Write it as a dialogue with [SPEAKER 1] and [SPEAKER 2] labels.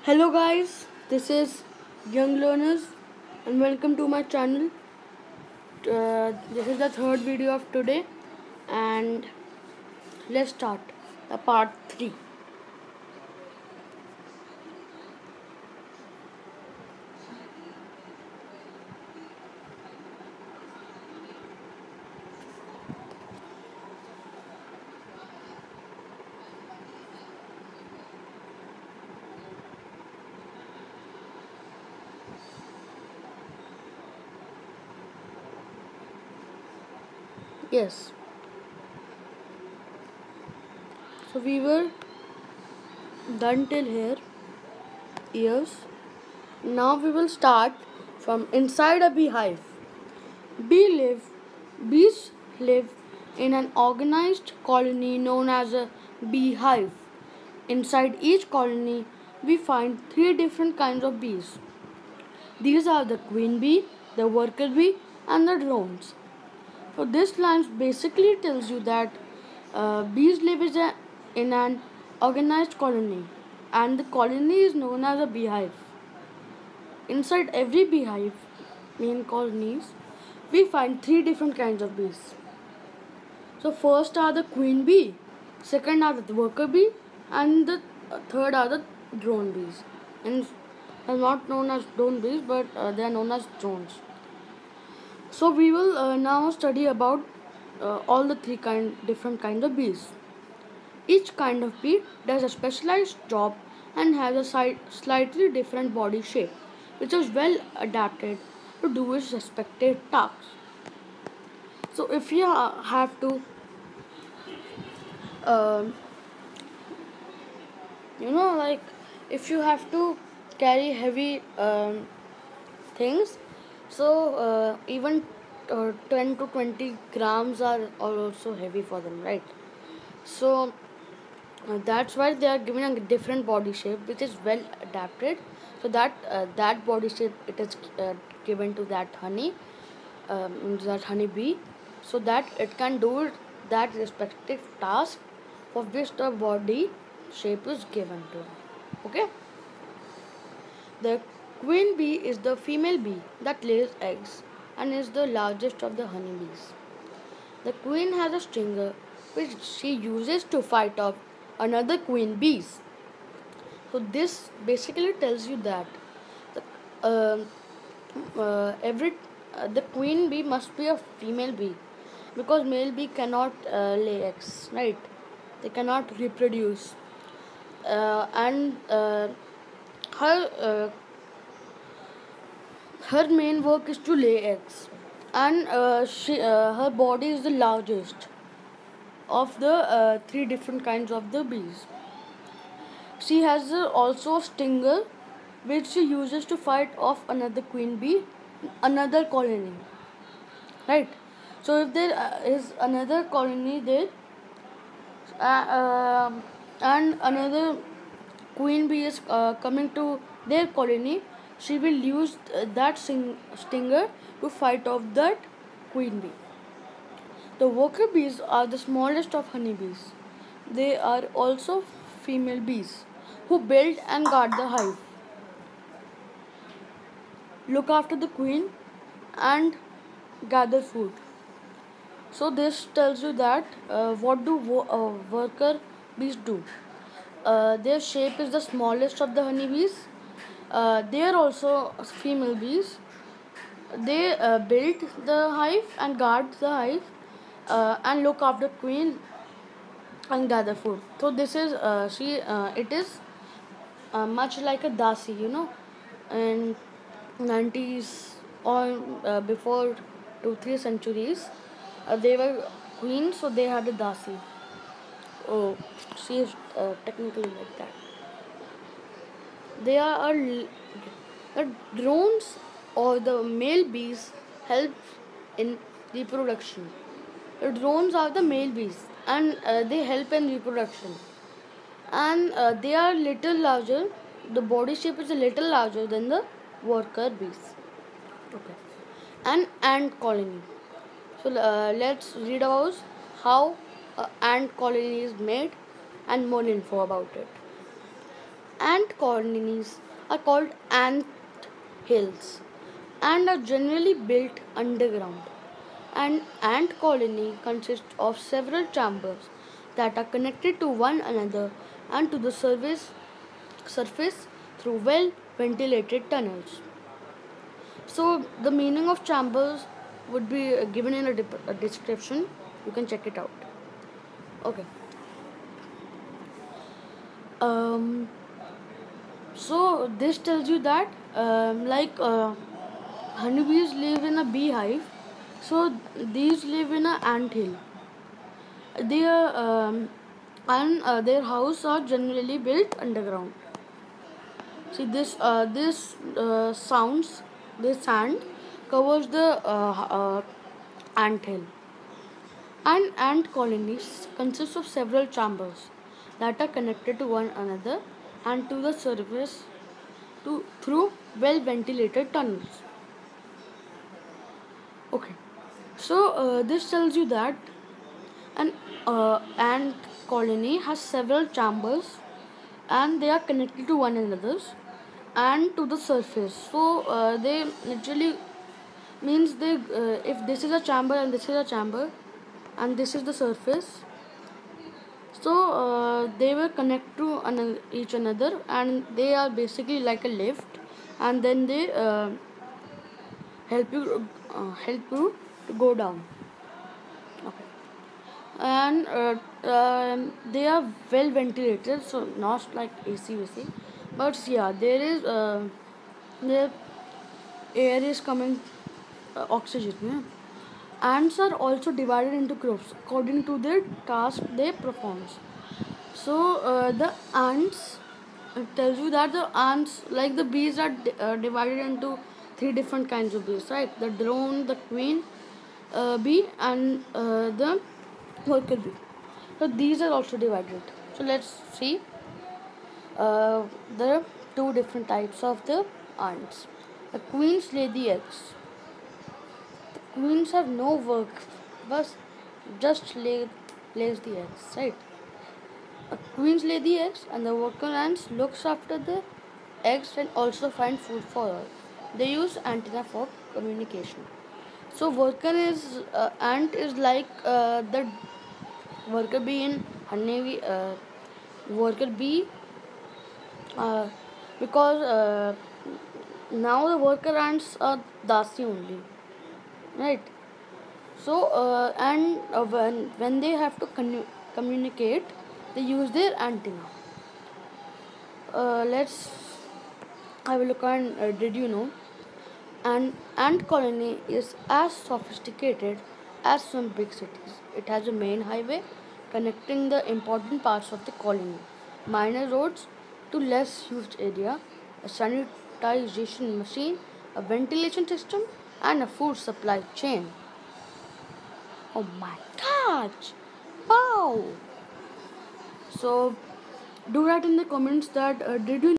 [SPEAKER 1] Hello guys, this is Young Learners and welcome to my channel. This is the third video of today and let's start the part 3. Yes, so we were done till here. Yes, now we will start from inside a beehive. Bee live, bees live in an organized colony known as a beehive. Inside each colony, we find three different kinds of bees. These are the queen bee, the worker bee, and the drones. So this line basically tells you that bees live in an organized colony, and the colony is known as a beehive. Inside every beehive, in colonies, we find three different kinds of bees. So first are the queen bee, second are the worker bee, and the third are the drone bees. And are not known as drone bees, but they are known as drones. So we will now study about all the different kinds of bees. Each kind of bee does a specialized job and has a slightly different body shape, which is well adapted to do its respective tasks. So if you have to, uh, like if you have to carry heavy things, so even 10 to 20 grams are also heavy for them, right? So that's why they are given a different body shape which is well adapted, so that that body shape it is given to that that honey bee, so that it can do that respective task for which the body shape is given to it. Okay, the queen bee is the female bee that lays eggs and is the largest of the honeybees. The queen has a stinger which she uses to fight off another queen bees. So this basically tells you that the, every the queen bee must be a female bee, because male bee cannot lay eggs, right? They cannot reproduce, and her her main work is to lay eggs, and her body is the largest of the three different kinds of the bees. She has also a stinger which she uses to fight off another queen bee, another colony, right? So if there is another colony there, and another queen bee is coming to their colony, she will use that stinger to fight off that queen bee. The worker bees are the smallest of honeybees. They are also female bees who build and guard the hive, look after the queen, and gather food. So this tells you that what do worker bees do. Their shape is the smallest of the honeybees. They are also female bees. They build the hive and guard the hive, and look after queen and gather food. So this is it is much like a dasi, in 90s or before 2-3 centuries. They were queens, so they had a dasi. Oh, she is technically like that. They are the drones or the male bees help in reproduction. The drones are the male bees, and they help in reproduction. And they are little larger. The body shape is a little larger than the worker bees. Okay, an ant colony. So let's read about how ant colony is made and more info about it. Ant colonies are called ant hills and are generally built underground. An ant colony consists of several chambers that are connected to one another and to the surface through well ventilated tunnels. So, the meaning of chambers would be given in a description. You can check it out. Okay. Um, so, this tells you that, honeybees live in a beehive, so these live in an ant hill. Their and their houses are generally built underground. See this sand covers the ant hill. And ant colonies consist of several chambers that are connected to one another and to the surface through well ventilated tunnels. Okay, so this tells you that an ant colony has several chambers and they are connected to one another and to the surface. So they literally means they if this is a chamber and this is a chamber and this is the surface, so they will connect to each another and they are basically like a lift, and then they help you to go down. Okay. And they are well ventilated, so not like AC, but yeah, the air is coming, oxygen. Yeah? Ants are also divided into groups according to their task they perform. So the ants, it tells you that the ants, like the bees, are divided into three different kinds of bees, right? The drone, the queen bee, and the worker bee. So these are also divided. So let's see the two different types of the ants. The queens lay the eggs. Queens have no work, but just lays the eggs, right? Queens lay the eggs, and the worker ants looks after the eggs and also find food for all. They use antenna for communication. So worker is ant is like the worker bee in honeybee. Worker bee uh, because now the worker ants are dasi only, right? So when they have to communicate, they use their antenna. Let's have a look on. Did you know? An ant colony is as sophisticated as some big cities. It has a main highway connecting the important parts of the colony, minor roads to less used area, a sanitization machine, a ventilation system, and a food supply chain. Oh my gosh! Wow! So do write in the comments that did you